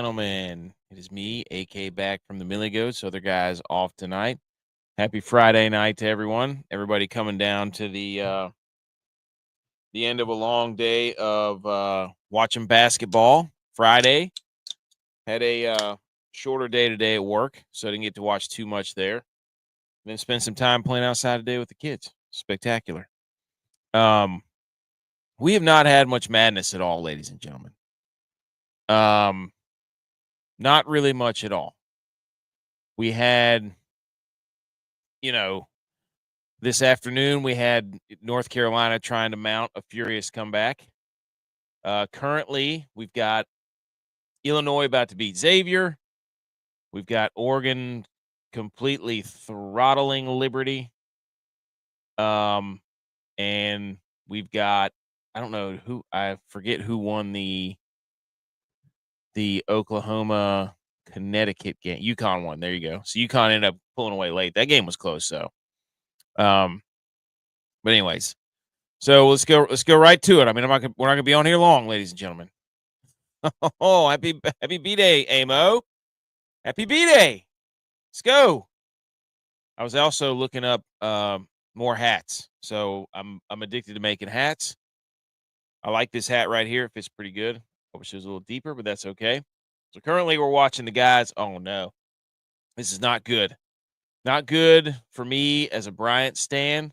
gentlemen, it is me, AK, back from the Millie Goats. Other guys off tonight. Happy Friday night to everyone. Everybody coming down to the end of a long day of watching basketball. Friday. Had a shorter day today at work, so I didn't get to watch too much there. Then spend some time playing outside today with the kids. Spectacular. We have not had much madness at all, ladies and gentlemen. Not really much at all. We had, this afternoon we had North Carolina trying to mount a furious comeback. Currently, we've got Illinois about to beat Xavier. We've got Oregon completely throttling Liberty. And we've got, I forget who won the Oklahoma Connecticut game. UConn won. There you go. So UConn ended up pulling away late. That game was close, so. But anyways, so let's go right to it. I mean, we're not gonna be on here long, ladies and gentlemen. Oh, happy B-Day, Amo. Happy B-Day. Let's go. I was also looking up more hats. So I'm addicted to making hats. I like this hat right here. It fits pretty good. I wish it was a little deeper, but that's okay. So currently we're watching the guys. Oh no. This is not good. Not good for me as a Bryant stan.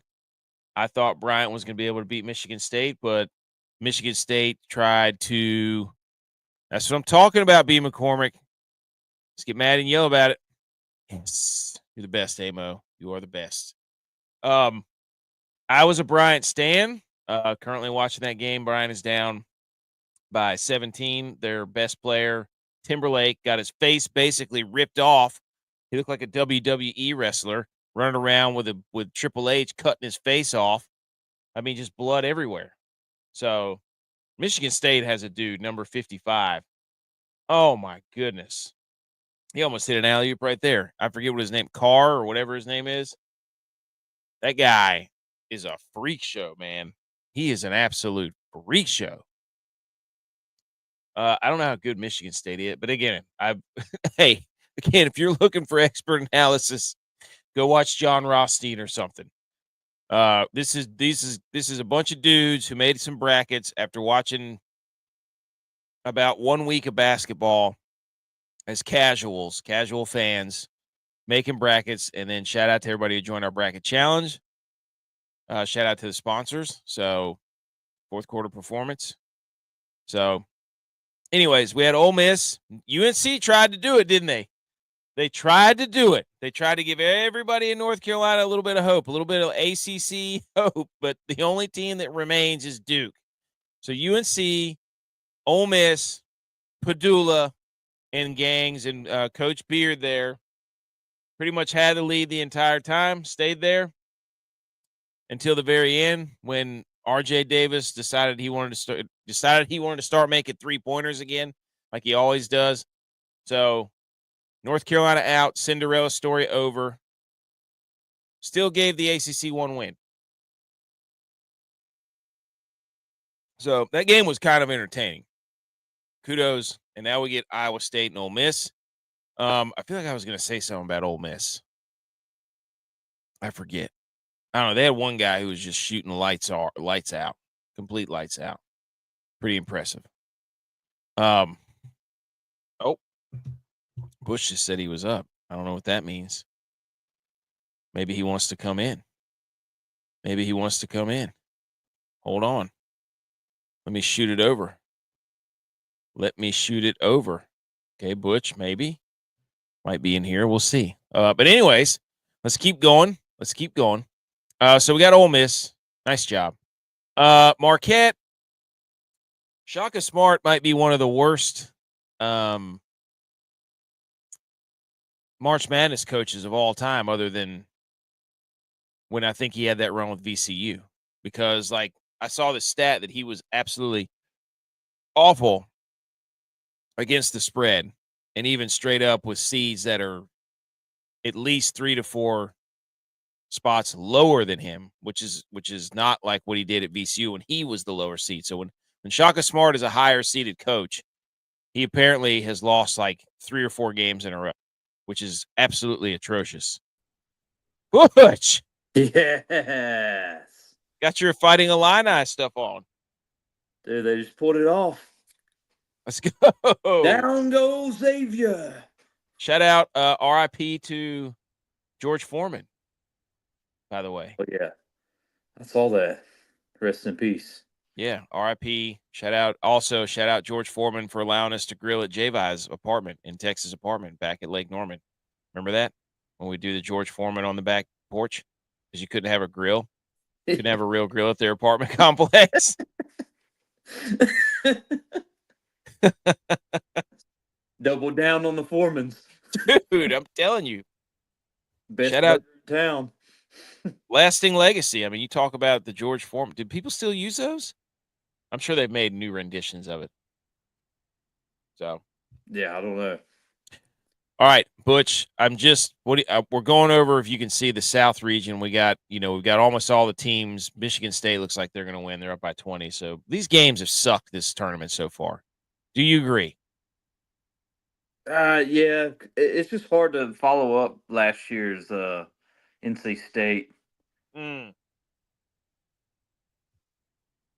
I thought Bryant was going to be able to beat Michigan State, but Michigan State tried to. That's what I'm talking about, B. McCormick. Let's get mad and yell about it. Yes, you're the best, Amo. You are the best. I was a Bryant stan. Currently watching that game. Bryant is down by 17. Their best player, Timberlake, got his face basically ripped off. He looked like a WWE wrestler running around with Triple H cutting his face off. I mean, just blood everywhere. So Michigan State has a dude, number 55. Oh, my goodness. He almost hit an alley-oop right there. I forget what his name, Carr or whatever his name is. That guy is a freak show, man. He is an absolute freak show. I don't know how good Michigan State is, but again, if you're looking for expert analysis, go watch John Rothstein or something. This is a bunch of dudes who made some brackets after watching about 1 week of basketball as casual fans, making brackets. And then shout out to everybody who joined our bracket challenge. Shout out to the sponsors. So fourth quarter performance. So anyways, we had Ole Miss. UNC tried to do it, didn't they? They tried to do it. They tried to give everybody in North Carolina a little bit of hope, a little bit of ACC hope, but the only team that remains is Duke. So UNC, Ole Miss, Padula, and gangs, and Coach Beard there pretty much had the lead the entire time, stayed there until the very end when R.J. Davis decided he wanted to start making three-pointers again, like he always does. So North Carolina out, Cinderella story over. Still gave the ACC one win. So that game was kind of entertaining. Kudos. And now we get Iowa State and Ole Miss. I feel like I was going to say something about Ole Miss. I forget. I don't know. They had one guy who was just shooting lights out, complete lights out. Pretty impressive. Oh, Bush just said he was up. I don't know what that means. Maybe he wants to come in. Hold on. Let me shoot it over. Okay, Butch, maybe. Might be in here. We'll see. But anyways, let's keep going. So we got Ole Miss. Nice job. Marquette. Shaka Smart might be one of the worst March Madness coaches of all time, other than when I think he had that run with VCU. Because, I saw the stat that he was absolutely awful against the spread, and even straight up with seeds that are at least 3 to 4 spots lower than him, which is not like what he did at VCU when he was the lower seed. So when Shaka Smart is a higher seeded coach, he apparently has lost like 3 or 4 games in a row, which is absolutely atrocious. Butch, Yes. got your Fighting Illini stuff on. Dude, they just pulled it off. Let's go. Down goes Xavier. Shout out RIP to George Foreman, by the way. Oh, yeah. I saw that. Rest in peace. Yeah, RIP. Shout out George Foreman for allowing us to grill at Javi's apartment in Texas apartment back at Lake Norman. Remember that? When we do the George Foreman on the back porch? Because you couldn't have a grill. Couldn't have a real grill at their apartment complex. Double down on the Foremans. Dude, I'm telling you. Best Shout out burger in town. lasting legacy. I mean, you talk about the George Foreman. Do people still use those? I'm sure they've made new renditions of it. So, Yeah, I don't know. all right, Butch. We're going over if you can see the South region. We've got almost all the teams. Michigan State looks like they're going to win. They're up by 20. So these games have sucked this tournament so far. Do you agree? Yeah, it's just hard to follow up last year's NC State. Mm.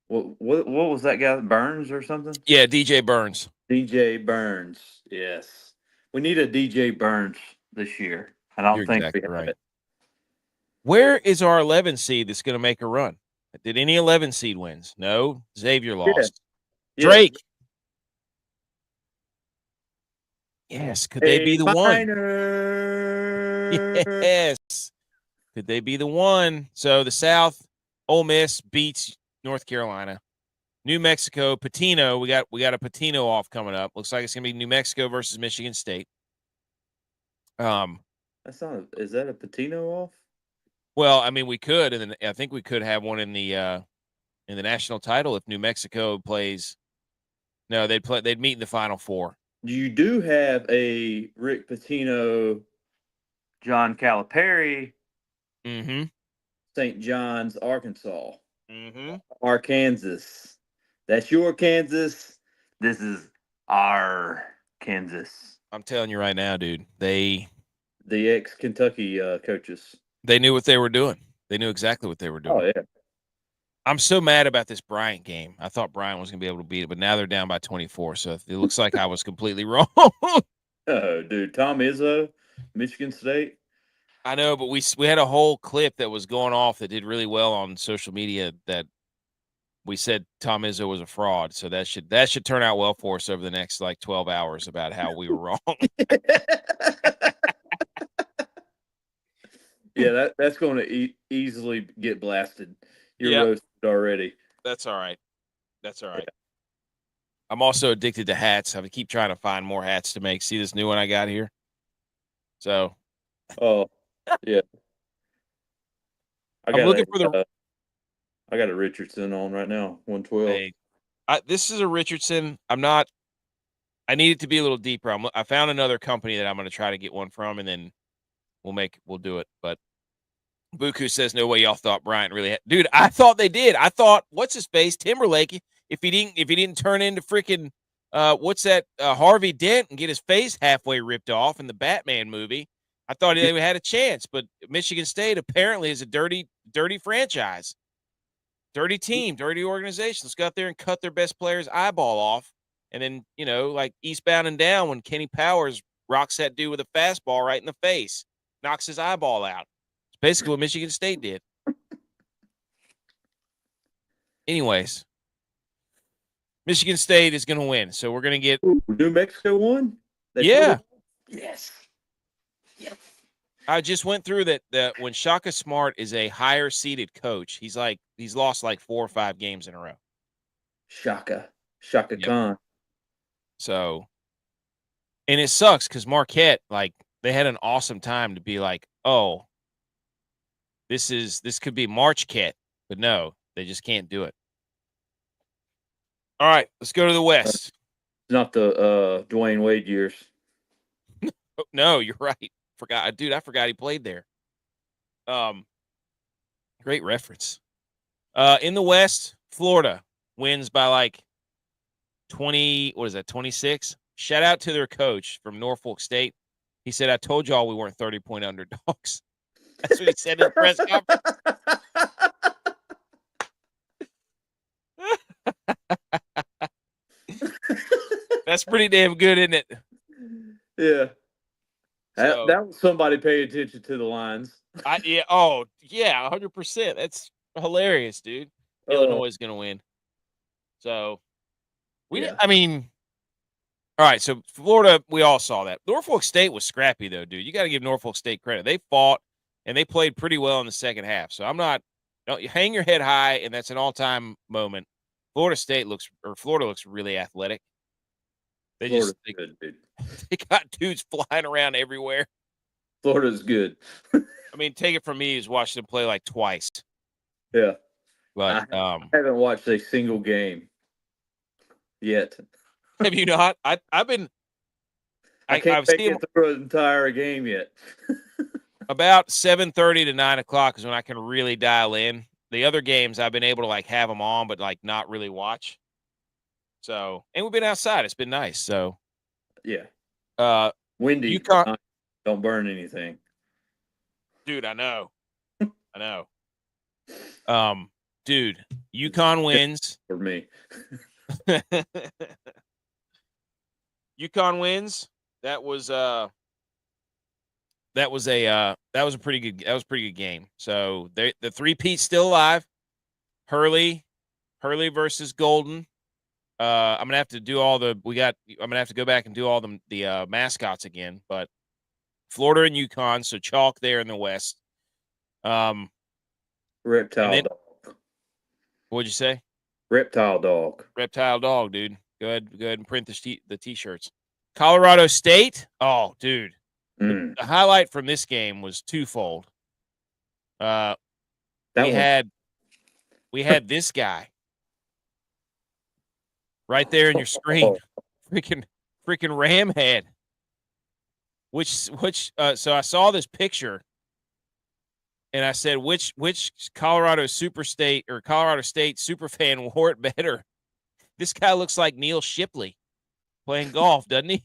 What was that guy, Burns or something? Yeah, DJ Burns. DJ Burns. Yes, we need a DJ Burns this year. I don't You're think exactly we have right. it. Where is our 11 seed that's going to make a run? Did any 11 seed wins? No. Xavier lost. Yeah. Drake. Yes. Could they be the one? Yes. Could they be the one? So the South, Ole Miss beats North Carolina. New Mexico, Patino. We got a Patino off coming up. Looks like it's gonna be New Mexico versus Michigan State. That's not. Is that a Patino off? Well, I mean, we could, and then I think we could have one in the national title if New Mexico plays. No, they'd meet in the Final Four. You do have a Rick Pitino, John Calipari, Mm-hmm. St. John's, Arkansas, Mm-hmm. Arkansas. That's your Kansas. This is our Kansas. I'm telling you right now, dude. The ex-Kentucky coaches. They knew what they were doing. They knew exactly what they were doing. Oh, yeah. I'm so mad about this Bryant game. I thought Bryant was going to be able to beat it, but now they're down by 24. So it looks like I was completely wrong. Oh, dude. Tom Izzo, Michigan State. I know, but we had a whole clip that was going off that did really well on social media that we said Tom Izzo was a fraud. So that should turn out well for us over the next like 12 hours about how we were wrong. Yeah, that's going to easily get blasted. You're roasted already. That's all right. That's all right. Yeah. I'm also addicted to hats. I keep trying to find more hats to make. See this new one I got here? So. Oh, yeah. I'm looking for the. I got a Richardson on right now, 112. Hey, this is a Richardson. I need it to be a little deeper. I found another company that I'm going to try to get one from, and then we'll do it. But Buku says no way y'all thought Bryant really had. Dude, I thought they did. I thought what's his face Timberlake if he didn't turn into freaking what's that Harvey Dent and get his face halfway ripped off in the Batman movie. I thought they had a chance, but Michigan State apparently is a dirty franchise. Dirty team, dirty organization. Let's go out there and cut their best player's eyeball off. And then, like Eastbound and Down when Kenny Powers rocks that dude with a fastball right in the face, knocks his eyeball out. It's basically what Michigan State did. Anyways, Michigan State is going to win. So we're going to get. New Mexico won? Yeah. Yes. Yes. I just went through that when Shaka Smart is a higher seeded coach, he's lost like 4 or 5 games in a row. Shaka Khan. So, and it sucks because Marquette, like, they had an awesome time to be like, oh, this could be Marquette, but no, they just can't do it. All right, let's go to the West. It's not the Dwayne Wade years. No, you're right. I forgot he played there. Great reference. In the West, Florida wins by like 20. What is that? 26. shout out to their coach from Norfolk State. He said, "I told y'all we weren't 30-point underdogs." That's what he said in his press conference. That's pretty damn good, isn't it? Yeah. So, That was somebody paying attention to the lines. yeah. Oh, yeah, 100%. That's hilarious, dude. Illinois is going to win. So, Yeah. I mean, all right. So, Florida, we all saw that. Norfolk State was scrappy, though, dude. You got to give Norfolk State credit. They fought and they played pretty well in the second half. So, I'm not, you hang your head high, and that's an all time moment. Florida looks really athletic. Florida's good, dude. They got dudes flying around everywhere. Florida's good. I mean, take it from me, who's watched them play like twice. Yeah. But I haven't watched a single game yet. have you not? I've been. I can't I've make seen it through an entire game yet. about 7:30 to 9:00 is when I can really dial in. The other games I've been able to like have them on, but like not really watch. So, and we've been outside. It's been nice. So, yeah. Windy. UConn, don't burn anything. dude. I know. I know. Dude, UConn wins for me. UConn wins. That was a pretty good game. So the 3-peat's still alive. Hurley versus Golden. I'm gonna have to do I'm gonna have to go back and do all the mascots again. But Florida and UConn, so chalk there in the West. Reptile dog. What'd you say? Reptile dog. Reptile dog, dude. Go ahead and print the t-shirts. Colorado State. Oh, dude. The highlight from this game was twofold. We had this guy right there in your screen. Freaking ram head. So I saw this picture and I said, which Colorado State super fan wore it better? This guy looks like Neil Shipley playing golf, doesn't he?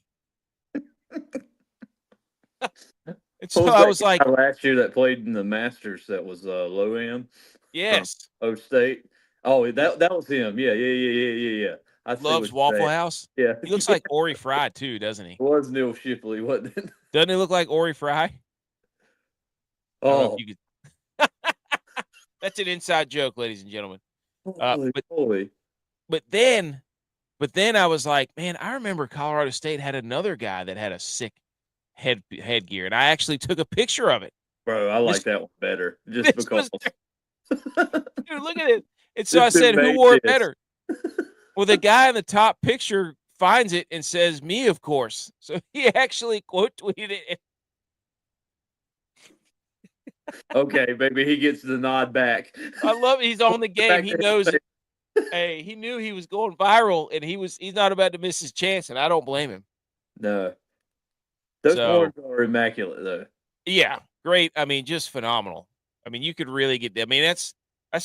And so I was like, last year that played in the Masters, that was Loam. Yes. O State. Oh, that was him. Yeah. Loves Waffle House. Yeah. He looks like Ori Fry too, doesn't he? It was Neil Shipley, wasn't it? Doesn't he look like Ori Fry? Oh. That's an inside joke, ladies and gentlemen. Holy. But then I was like, man, I remember Colorado State had another guy that had a sick headgear, and I actually took a picture of it. Bro, I like that one better. Just because. Dude, look at it. And so I said, who wore it better? Well, the guy in the top picture finds it and says, me, of course. So he actually quote tweeted it. Okay, baby, he gets the nod back. I love it. He's on the game. He knows it. Hey, he knew he was going viral, and he's not about to miss his chance, and I don't blame him. No. Those horns are immaculate, though. Yeah, great. I mean, just phenomenal. I mean, you could really get. I mean, that's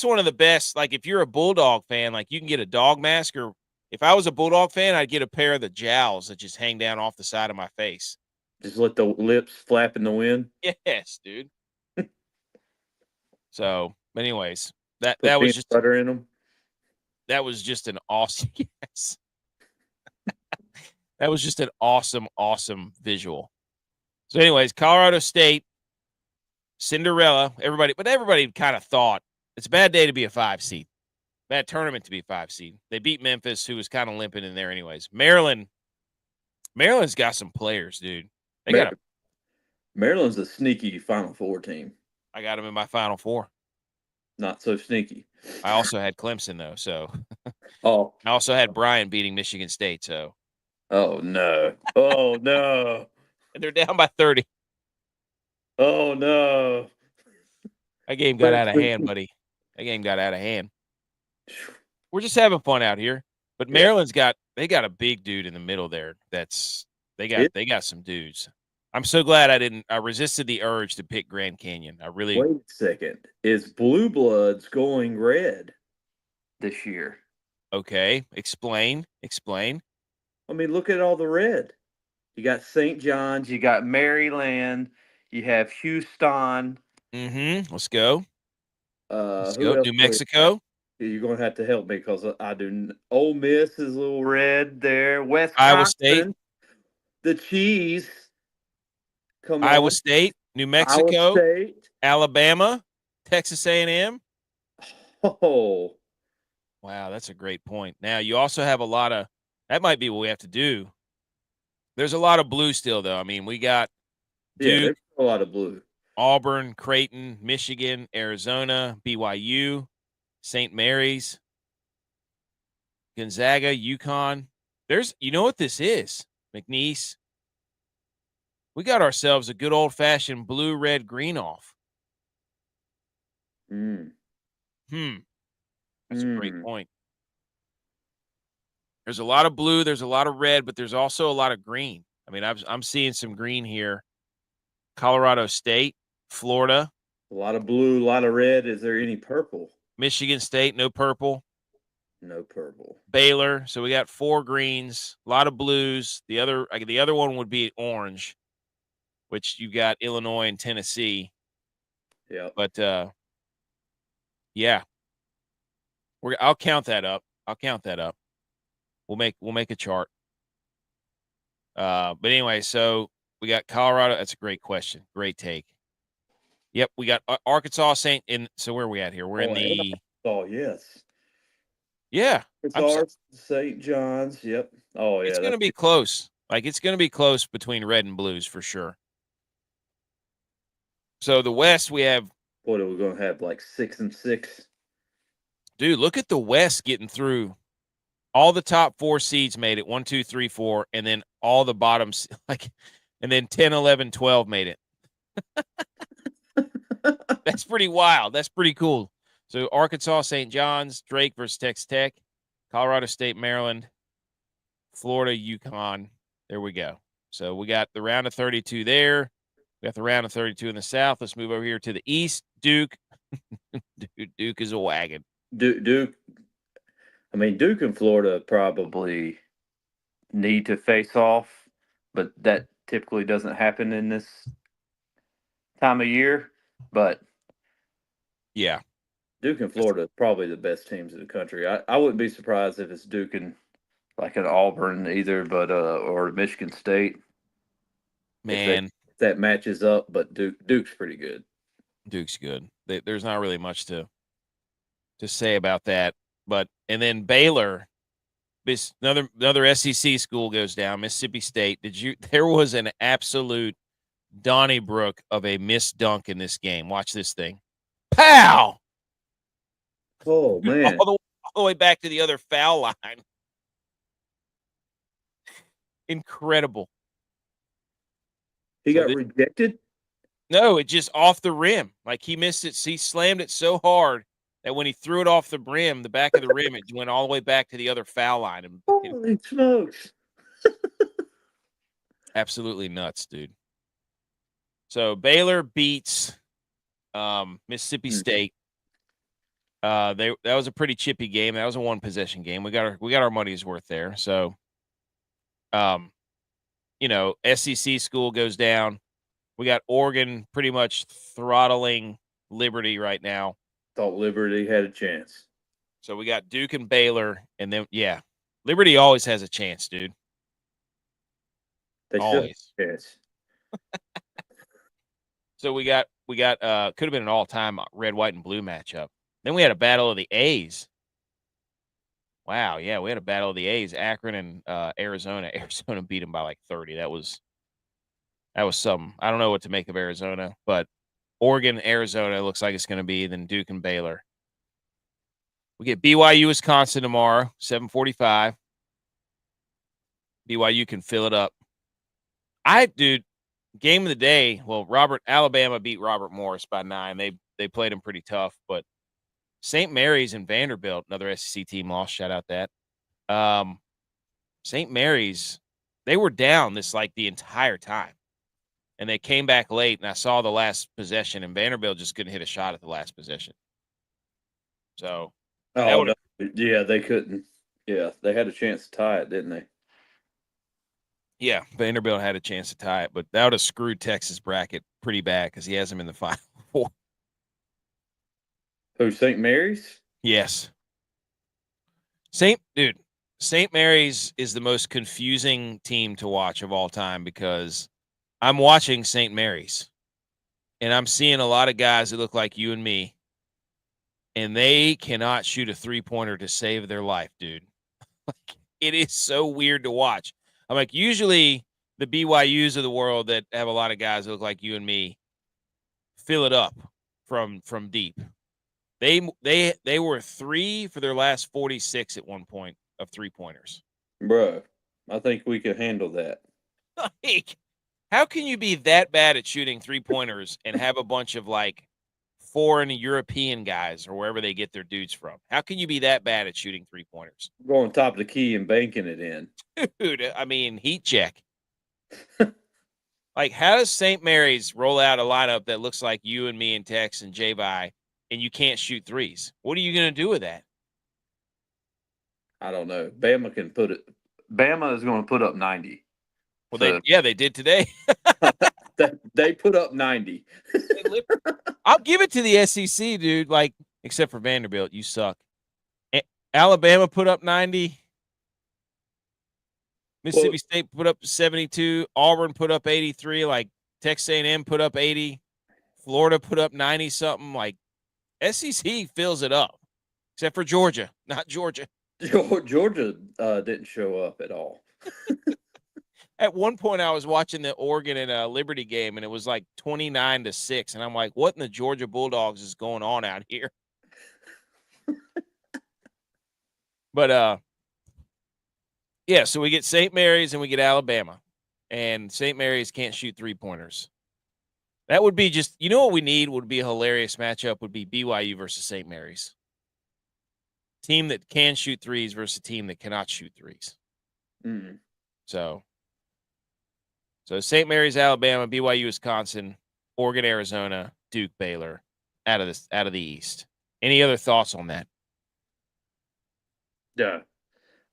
one of the best. Like, if you're a Bulldog fan, like you can get a dog mask, or if I was a Bulldog fan, I'd get a pair of the jowls that just hang down off the side of my face. Just let the lips flap in the wind. Yes, dude. So, anyways, that was just butter in them. That was just an awesome. Yes. That was just an awesome visual. So, anyways, Colorado State, Cinderella, everybody kind of thought it's a bad day to be a 5 seed, bad tournament to be a 5 seed. They beat Memphis, who was kind of limping in there, anyways. Maryland's got some players, dude. Maryland's a sneaky Final Four team. I got them in my Final Four. Not so sneaky. I also had Clemson though, so. Oh. I also had Bryant beating Michigan State, so. Oh no! Oh no! And they're down by 30. Oh no! That game got out of hand, buddy. That game got out of hand. We're just having fun out here, but Maryland's got a big dude in the middle there. They got some dudes. I'm so glad I resisted the urge to pick Grand Canyon. Wait a second. Is Blue Bloods going red this year? Okay. Explain. I mean, look at all the red. You got St. John's, you got Maryland, you have Houston. Let's go. Let's Who go. else New do we have? Mexico. You're gonna have to help me because I do. Ole Miss is a little red there. Iowa State. Wisconsin, the cheese. Come Iowa on, State. New Iowa Mexico. State. Alabama. Texas A&M. Oh, Wow, that's a great point. Now, you also have a lot of – that might be what we have to do. There's a lot of blue still, though. I mean, we got yeah, Duke, there's a lot of blue. Auburn, Creighton, Michigan, Arizona, BYU, St. Mary's, Gonzaga, UConn. There's – you know what this is, McNeese? We got ourselves a good old-fashioned blue, red, green off. Mm. That's a great point. There's a lot of blue, there's a lot of red, but there's also a lot of green. I mean, I'm seeing some green here. Colorado State, Florida, A lot of blue, a lot of red. Is there any purple? Michigan State, no purple. No purple. Baylor, so we got 4 greens, a lot of blues. The other one would be orange, which you got Illinois and Tennessee. Yeah. But yeah. I'll count that up. We'll make a chart. But anyway, so we got Colorado. That's a great question. Great take. Yep, we got Arkansas St. So where are we at here? We're in the yes. Yeah. It's St. John's. Yep. Oh yeah. It's going to be close. Like it's going to be close between red and blues for sure. So the West we have. What are we going to have? Like 6 and 6. Dude, look at the West getting through. All the top 4 seeds made it 1, 2, 3, 4, and then all the bottoms and then 10, 11, 12 made it. That's pretty wild. That's pretty cool. So Arkansas, St. John's, Drake versus Texas Tech, Colorado State, Maryland, Florida, UConn. There we go. So we got the round of 32 there. We got the round of 32 in the South. Let's move over here to the East. Duke. Duke is a wagon. Duke. I mean, Duke and Florida probably need to face off, but that typically doesn't happen in this time of year. But yeah, Duke and Florida are probably the best teams in the country. I wouldn't be surprised if it's Duke and like an Auburn either, but or Michigan State. Man, if that matches up, but Duke's pretty good. Duke's good. There's not really much to say about that. But and then Baylor, another SEC school goes down. Mississippi State. There was an absolute Donnybrook of a missed dunk in this game. Watch this thing. Pow! Oh man! All the way back to the other foul line. Incredible. He got rejected? No, it just off the rim. Like he missed it. He slammed it so hard that when he threw it off the rim, the back of the rim, it went all the way back to the other foul line. And, holy smokes! Absolutely nuts, dude. So Baylor beats Mississippi State. That was a pretty chippy game. That was a 1-possession game. We got our money's worth there. So, SEC school goes down. We got Oregon pretty much throttling Liberty right now. Thought Liberty had a chance. So we got Duke and Baylor, and then Liberty always has a chance, dude. They always have a chance. So we got could have been an all-time red, white, and blue matchup. Then we had a battle of the A's. Wow, yeah, we had a battle of the A's, Akron and Arizona. Arizona beat them by like 30. That was something. I don't know what to make of Arizona, but Oregon, Arizona looks like it's going to be, then Duke and Baylor. We get BYU, Wisconsin tomorrow, 7:45. BYU can fill it up. Dude, game of the day. Well, Alabama beat Robert Morris by 9. They played him pretty tough, but St. Mary's and Vanderbilt, another SEC team lost. Shout out that. St. Mary's, they were down the entire time. And they came back late, and I saw the last possession, and Vanderbilt just couldn't hit a shot at the last possession. So, yeah, they couldn't. Yeah, they had a chance to tie it, didn't they? Yeah, Vanderbilt had a chance to tie it, but that would have screwed Texas bracket pretty bad because he has him in the Final Four. Who, St. Mary's? Yes. St. Mary's is the most confusing team to watch of all time because I'm watching St. Mary's and I'm seeing a lot of guys that look like you and me, and they cannot shoot a three-pointer to save their life, dude. Like, it is so weird to watch. I'm like, usually the BYUs of the world that have a lot of guys that look like you and me fill it up from deep. They were 3 for their last 46 at one point of three-pointers. Bruh, I think we could handle that. Like, how can you be that bad at shooting three-pointers and have a bunch of, like, foreign European guys or wherever they get their dudes from? How can you be that bad at shooting three-pointers? Going top of the key and banking it in. Dude, I mean, heat check. Like, how does St. Mary's roll out a lineup that looks like you and me and Tex and J-Vi, and you can't shoot threes? What are you going to do with that? I don't know. Bama can put it. Bama is going to put up 90. Well, So, they did today. they put up 90. I'll give it to the SEC, dude. Like, except for Vanderbilt, you suck. Alabama put up 90. Mississippi State put up 72. Auburn put up 83. Like, Texas A&M put up 80. Florida put up 90 something. Like, SEC fills it up, except for Georgia, not Georgia. Georgia didn't show up at all. At one point, I was watching the Oregon and Liberty game, and it was like 29-6, and I'm like, "What in the Georgia Bulldogs is going on out here?" But yeah. So we get St. Mary's and we get Alabama, and St. Mary's can't shoot three-pointers. That would be just, you know what we need would be a hilarious matchup would be BYU versus St. Mary's. Team that can shoot threes versus a team that cannot shoot threes. Mm. So St. Mary's, Alabama, BYU, Wisconsin, Oregon, Arizona, Duke, Baylor, out of the East. Any other thoughts on that? Yeah.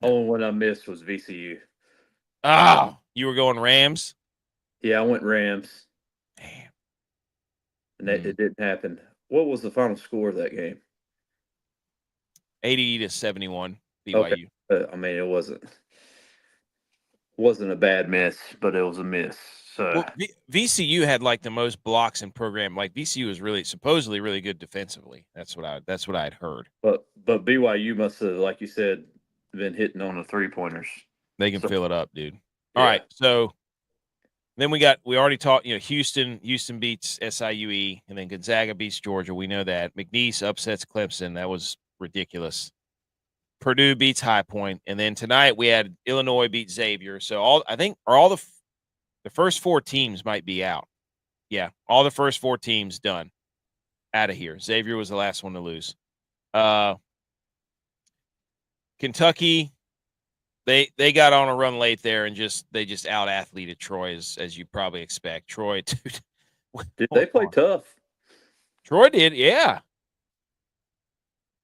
Only one I missed was VCU. Oh, you were going Rams? Yeah, I went Rams. Damn. And it didn't happen. What was the final score of that game? 80-71, BYU. Okay. I mean, it wasn't a bad miss, but it was a miss. So well, VCU had like the most blocks in program. Like VCU was really supposedly really good defensively. That's what I had heard. But BYU must have, like you said, been hitting on the 3-pointers. They can fill it up, dude. Yeah. All right, so then we already talked, Houston beats SIUE, and then Gonzaga beats Georgia. We know that. McNeese upsets Clemson. That was ridiculous. Purdue beats High Point, and then tonight we had Illinois beat Xavier. So all the first 4 teams might be out. Yeah, all the first 4 teams done out of here. Xavier was the last one to lose. Kentucky, they got on a run late there and they just out athleted Troy as you probably expect. Troy, dude, did they play tough? Troy did, yeah.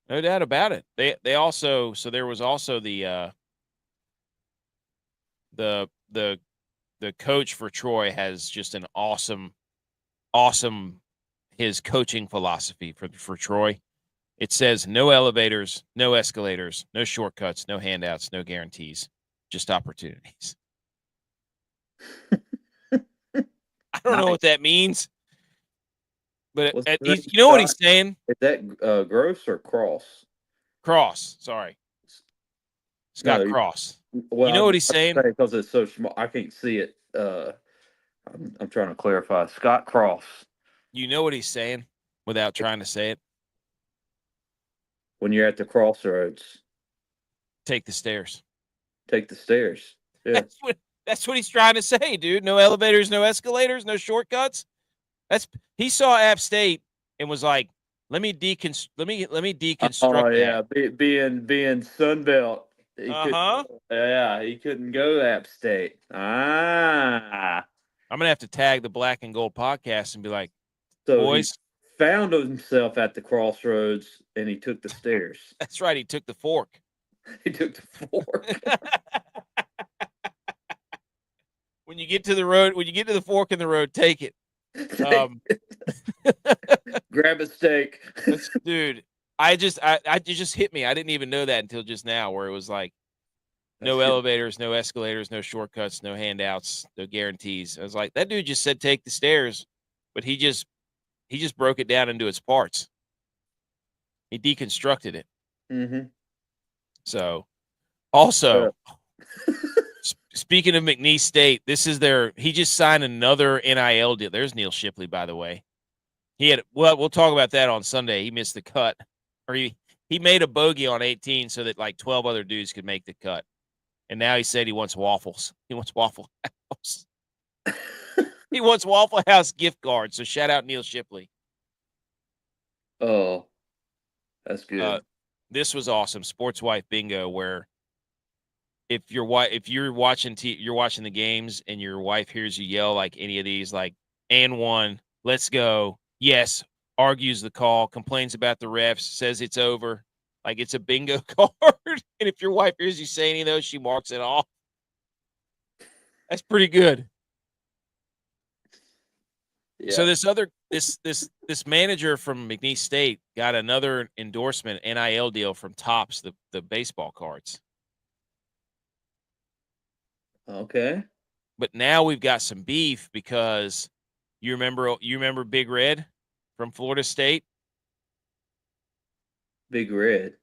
No doubt about it. They also, so there was also the coach for Troy has just an awesome his coaching philosophy for Troy. It says no elevators, no escalators, no shortcuts, no handouts, no guarantees, just opportunities. I don't know what that means. But you know what he's saying? Is that Gross or Cross? Cross, sorry. Scott Cross. Well, you know what he's saying? Because it's so small, I can't see it. I'm trying to clarify. Scott Cross. You know what he's saying without trying to say it? When you're at the crossroads, take the stairs. Take the stairs. Yeah. That's what he's trying to say, dude. No elevators, no escalators, no shortcuts. He saw App State and was like, let me deconstruct. Oh yeah, being Sunbelt. He couldn't go App State. I'm gonna have to tag the Black and Gold podcast and be like, so boys, he found himself at the crossroads and he took the stairs. That's right. He took the fork. He took the fork. When you get to the road, when you get to the fork in the road, take it. Grab a steak. Dude, I it just hit me. I didn't even know that until just now, where it was like no elevators, no escalators, no shortcuts, no handouts, no guarantees. I was like, that dude just said take the stairs, but he just broke it down into its parts. He deconstructed it. Mm-hmm. So, also, speaking of McNeese State, this is he just signed another NIL deal. There's Neil Shipley, by the way. We'll talk about that on Sunday. He missed the cut, or he made a bogey on 18 so that like 12 other dudes could make the cut. And now he said he wants waffles. He wants Waffle House. He wants Waffle House gift cards. So shout out Neil Shipley. Oh, that's good. This was awesome. Sports Wife Bingo, where if you're watching the games and your wife hears you yell like any of these, like and one, let's go, yes, argues the call, complains about the refs, says it's over, like it's a bingo card. And if your wife hears you say any of those, she marks it off. That's pretty good. Yeah. So this manager from McNeese State got another endorsement NIL deal from Topps, the baseball cards. Okay. But now we've got some beef because you remember Big Red from Florida State? Big Red.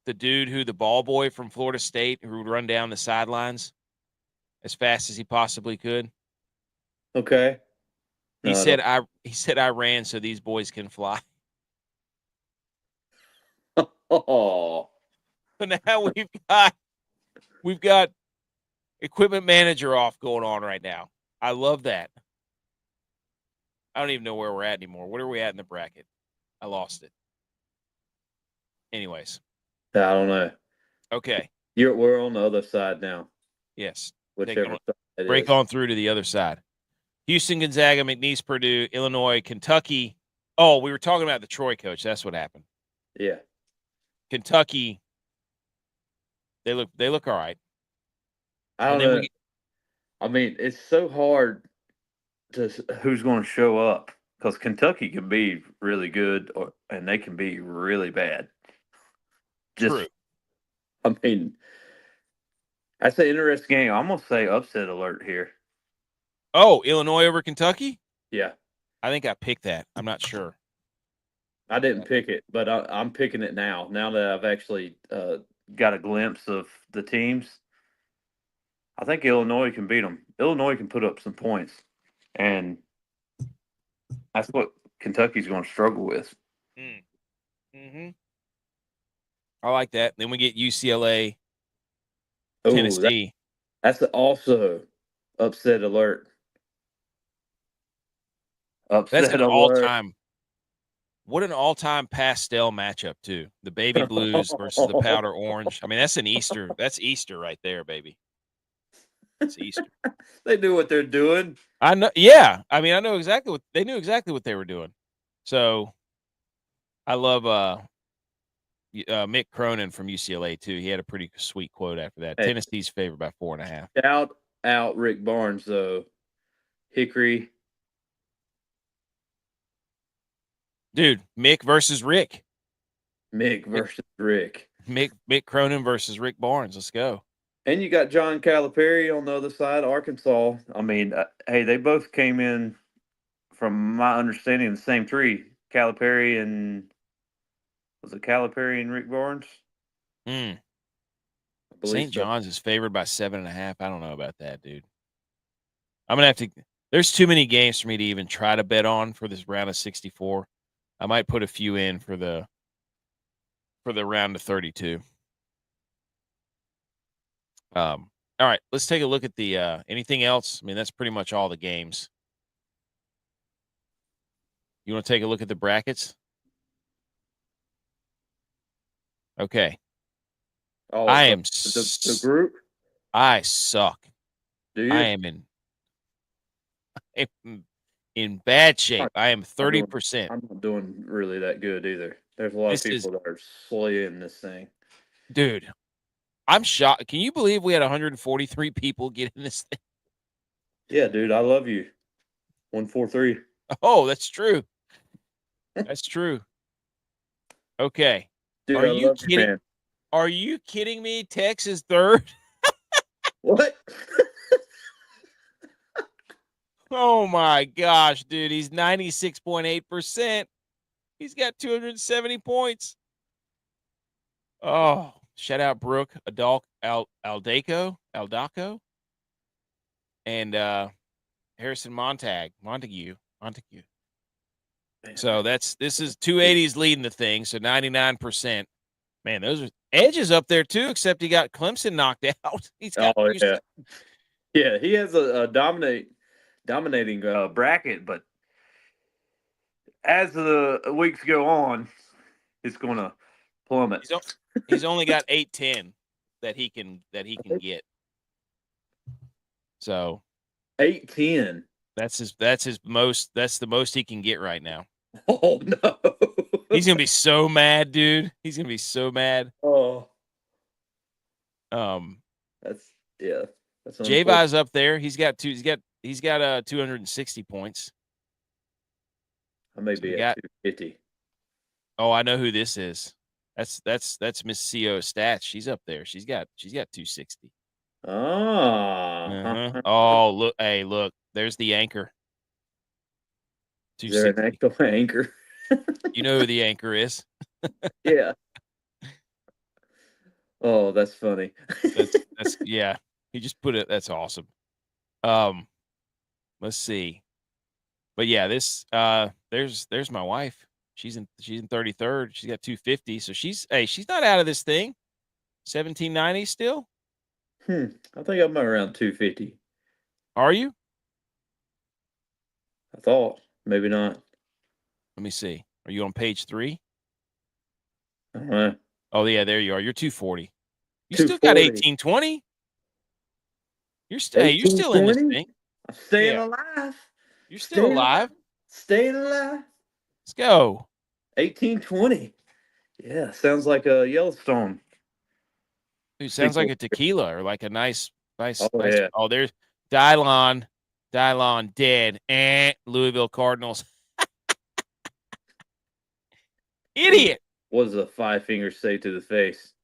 The dude the ball boy from Florida State who would run down the sidelines as fast as he possibly could. Okay. He said I ran so these boys can fly. Oh. But now we've got equipment manager off going on right now. I love that. I don't even know where we're at anymore. What are we at in the bracket? I lost it. Anyways. I don't know. Okay. We're on the other side now. Yes. Whichever side it break is. on through to the other side. Houston, Gonzaga, McNeese, Purdue, Illinois, Kentucky. Oh, we were talking about the Troy coach. That's what happened. Yeah. Kentucky. They look all right. I don't know. I mean, it's so hard to who's going to show up because Kentucky can be really good and they can be really bad. True. I mean, that's an interesting game. I'm going to say upset alert here. Oh, Illinois over Kentucky? Yeah. I think I picked that. I'm not sure. I didn't pick it, but I'm picking it now. Now that I've actually got a glimpse of the teams, I think Illinois can beat them. Illinois can put up some points, and that's what Kentucky's going to struggle with. Mm-hmm. I like that. Then we get UCLA, Tennessee. That's also upset alert. That's an all-time. What an all-time pastel matchup, too. The baby blues versus the powder orange. I mean, that's an Easter. That's Easter right there, baby. It's Easter. They knew what they're doing. I know. Yeah. I mean, they knew exactly what they were doing. So I love Mick Cronin from UCLA, too. He had a pretty sweet quote after that. Hey, Tennessee's favored by 4.5. Shout out Rick Barnes, though. Hickory. Dude, Mick versus Rick. Mick versus Rick. Mick Cronin versus Rick Barnes. Let's go. And you got John Calipari on the other side, Arkansas. I mean, hey, they both came in, from my understanding, the same three. Calipari and Rick Barnes? St. John's is favored by 7.5. I don't know about that, dude. I'm gonna have to. There's too many games for me to even try to bet on for this round of 64. I might put a few in for the round of 32. All right, let's take a look at the anything else. I mean, that's pretty much all the games. You want to take a look at the brackets? Okay. Oh, I am the group. I suck. Do you? I am in bad shape. I am 30%. I'm not doing really that good either. There's a lot of people that are slaying this thing. Dude, I'm shocked. Can you believe we had 143 people get in this thing? Yeah, dude, I love you. 143. Oh, that's true. That's true. Okay. Dude, Are I you love you, kidding? man. Are you kidding me? Texas third? What? Oh my gosh, dude. He's 96.8%. He's got 270 points. Oh, shout out Brooke Aldaco, and Harrison Montague. So this is 280s leading the thing. So 99%. Man, those are Edges up there too, except he got Clemson knocked out. He's got Oh, two. yeah. Yeah, he has a dominating bracket, but as the weeks go on, it's going to plummet. He's only got 810 that he can get. So 810. that's the most he can get right now. Oh no. He's gonna be so mad, dude. He's gonna be so mad. Oh, That's That's J-Vi's up there. He's got 260 points. I may be at 250. Oh, I know who this is. That's Miss CO Stats. She's up there. She's got 260. Oh. Oh, look, hey, look. There's the anchor. Is there an actual anchor? You know who the anchor is. Yeah. Oh, that's funny. That's yeah. He just put it. That's awesome. Let's see. But yeah, there's my wife. She's in 33rd. She's got 250. So she's not out of this thing. 1790 still. I think I'm around 250. Are you? I thought maybe not. Let me see. Are you on page 3? I don't know. Oh yeah, there you are. You're 240. You still got 1820. You're still in this thing. I'm staying alive. You're still alive. Staying alive. Let's go. 1820. Yeah, sounds like a Yellowstone. Dude, sounds like a tequila or like a nice. Oh, yeah. Oh, there's Dylon dead. Louisville Cardinals. Idiot. What does a 5 finger say to the face?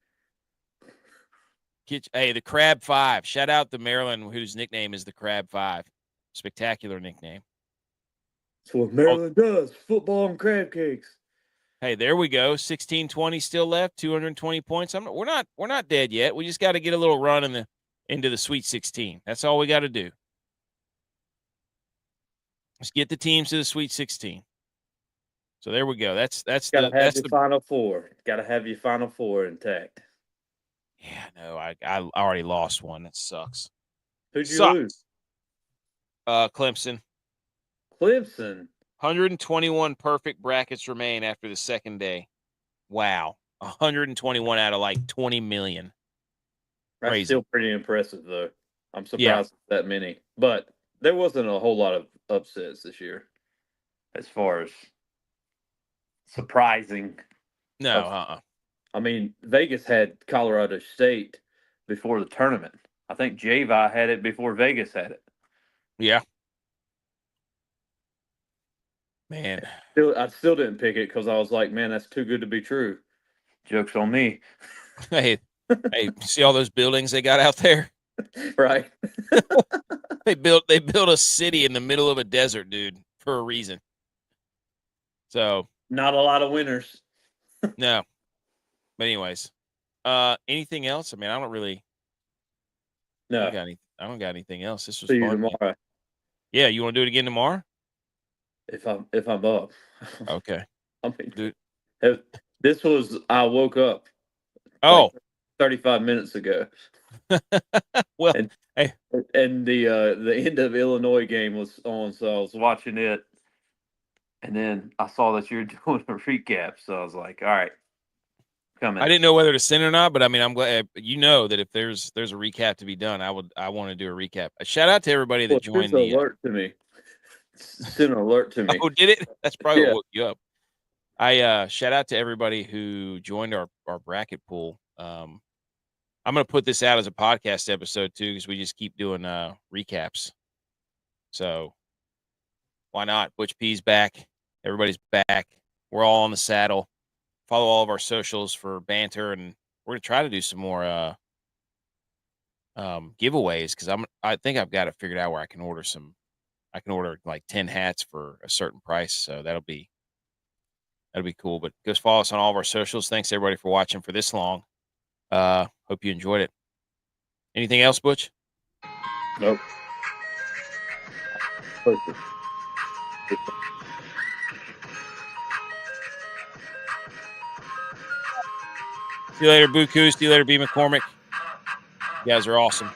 Hey, the Crab 5. Shout out to Maryland, whose nickname is the Crab 5. Spectacular nickname. That's what Maryland does. Football and crab cakes. Hey, there we go. 1620 still left. 220 points. We're not dead yet. We just got to get a little run into the Sweet 16. That's all we got to do. Let's get the teams to the Sweet 16. So there we go. That's the Final Four. Got to have your Final Four intact. Yeah, no, I already lost one. That sucks. Who'd you lose? Clemson. 121 perfect brackets remain after the second day. Wow. 121 out of like 20 million. That's Crazy. Still pretty impressive, though. I'm surprised that many. But there wasn't a whole lot of upsets this year as far as surprising. No, I mean, Vegas had Colorado State before the tournament. I think J-Vi had it before Vegas had it. Yeah. Man. I still didn't pick it because I was like, man, that's too good to be true. Joke's on me. Hey, see all those buildings they got out there? Right. They built a city in the middle of a desert, dude, for a reason. So not a lot of winners. No. But anyways, anything else? I mean, I don't really. No. I don't got anything else. This was See fun. you tomorrow. Yeah, you want to do it again tomorrow? If I'm up. Okay. I mean, dude, this was I woke up. Oh. Like 35 minutes ago. Well, and the end of Illinois game was on, so I was watching it, and then I saw that you're doing a recap, so I was like, all right, coming. I didn't know whether to send it or not, but I mean, I'm glad that if there's a recap to be done, I want to do a recap. A shout out to everybody that joined the alert to me. Send an alert to me. Oh, did it? That's probably what woke you up. I shout out to everybody who joined our bracket pool. I'm going to put this out as a podcast episode too, because we just keep doing recaps. So why not? Butch P's back. Everybody's back. We're all on the saddle. Follow all of our socials for banter, and we're gonna try to do some more giveaways because I think I've got it figured out where I can order like 10 hats for a certain price. So that'll be cool. But go follow us on all of our socials. Thanks everybody for watching for this long. Hope you enjoyed it. Anything else, Butch? Nope. Perfect. See you later, Buku. See you later, B. McCormick. You guys are awesome.